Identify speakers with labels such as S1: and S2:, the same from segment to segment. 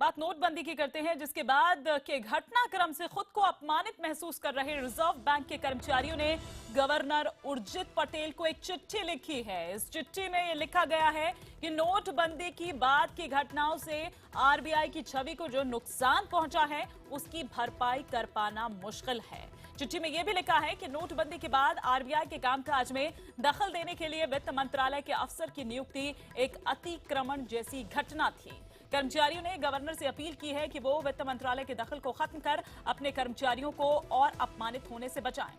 S1: बात नोटबंदी की करते हैं, जिसके बाद के घटनाक्रम से खुद को अपमानित महसूस कर रहे रिजर्व बैंक के कर्मचारियों ने गवर्नर उर्जित पटेल को एक चिट्ठी लिखी है। इस चिट्ठी में यह लिखा गया है कि नोटबंदी की बाद की घटनाओं से आरबीआई की छवि को जो नुकसान पहुंचा है उसकी भरपाई कर पाना मुश्किल है। चिट्ठी में यह भी लिखा है कि नोटबंदी के बाद आरबीआई के कामकाज में दखल देने के लिए वित्त मंत्रालय के अफसर की नियुक्ति एक अतिक्रमण जैसी घटना थी। कर्मचारियों ने गवर्नर से अपील की है कि वो वित्त मंत्रालय के दखल को खत्म कर अपने कर्मचारियों को और अपमानित होने से बचाएं।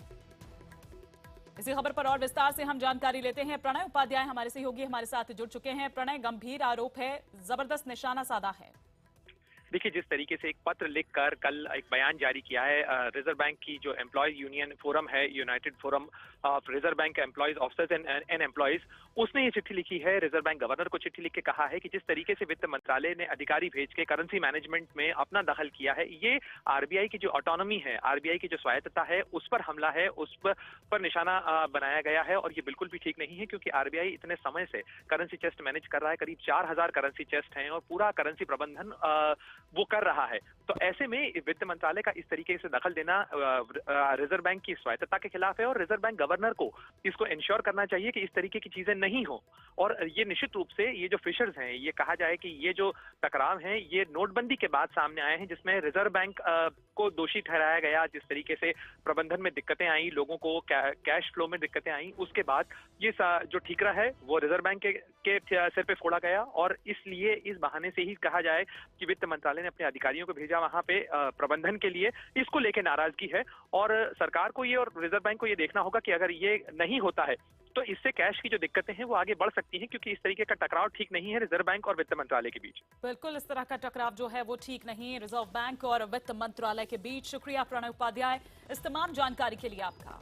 S1: इसी खबर पर और विस्तार से हम जानकारी लेते हैं। प्रणय उपाध्याय हमारे सहयोगी हमारे साथ जुड़ चुके हैं। प्रणय, गंभीर आरोप है, जबरदस्त निशाना साधा है।
S2: देखिए, जिस तरीके से एक पत्र लिखकर कल एक बयान जारी किया है रिजर्व बैंक की जो एम्प्लॉयज यूनियन फोरम है, United forum of reserve bank employees officers and employees, उसने ये चिट्ठी लिखी है। रिजर्व बैंक गवर्नर को चिट्ठी लिख के कहा है कि जिस तरीके से वित्त मंत्रालय ने अधिकारी भेज के करेंसी मैनेजमेंट में अपना दखल किया है, ये आरबीआई की जो ऑटोनॉमी है, आरबीआई की जो स्वायत्तता है, उस पर हमला है, उस पर निशाना बनाया गया है। और ये बिल्कुल भी ठीक नहीं है, क्योंकि आरबीआई इतने समय से करेंसी चेस्ट मैनेज कर रहा है। करीब 4000 करेंसी चेस्ट हैं और पूरा करेंसी प्रबंधन वो कर रहा है। तो ऐसे में वित्त मंत्रालय का इस तरीके से दखल देना रिजर्व बैंक की स्वायत्तता के खिलाफ है और रिजर्व बैंक गवर्नर को इसको इंश्योर करना चाहिए कि इस तरीके की चीजें नहीं हो। और ये निश्चित रूप से ये जो फिशर्स हैं, ये कहा जाए कि ये जो टकराव हैं, ये नोटबंदी के बाद सामने आए हैं, जिसमें रिजर्व बैंक को दोषी ठहराया गया। जिस तरीके से प्रबंधन में दिक्कतें आई, लोगों को कैश फ्लो में दिक्कतें आई, उसके बाद ये जो ठीकरा है वो रिजर्व बैंक के सिर पे फोड़ा गया। और इसलिए इस बहाने से ही कहा जाए कि वित्त मंत्रालय ने अपने अधिकारियों को भेजा वहां पे प्रबंधन के लिए, इसको लेकर नाराजगी है। और सरकार को ये और रिजर्व बैंक को ये देखना होगा कि अगर ये नहीं होता है तो इससे कैश की जो दिक्कतें हैं वो आगे बढ़ सकती हैं, क्योंकि इस तरीके का टकराव ठीक नहीं है रिजर्व बैंक और वित्त मंत्रालय के बीच।
S1: बिल्कुल, इस तरह का टकराव जो है वो ठीक नहीं रिजर्व बैंक और वित्त मंत्रालय के बीच। शुक्रिया प्रणय उपाध्याय इस तमाम जानकारी के लिए आपका।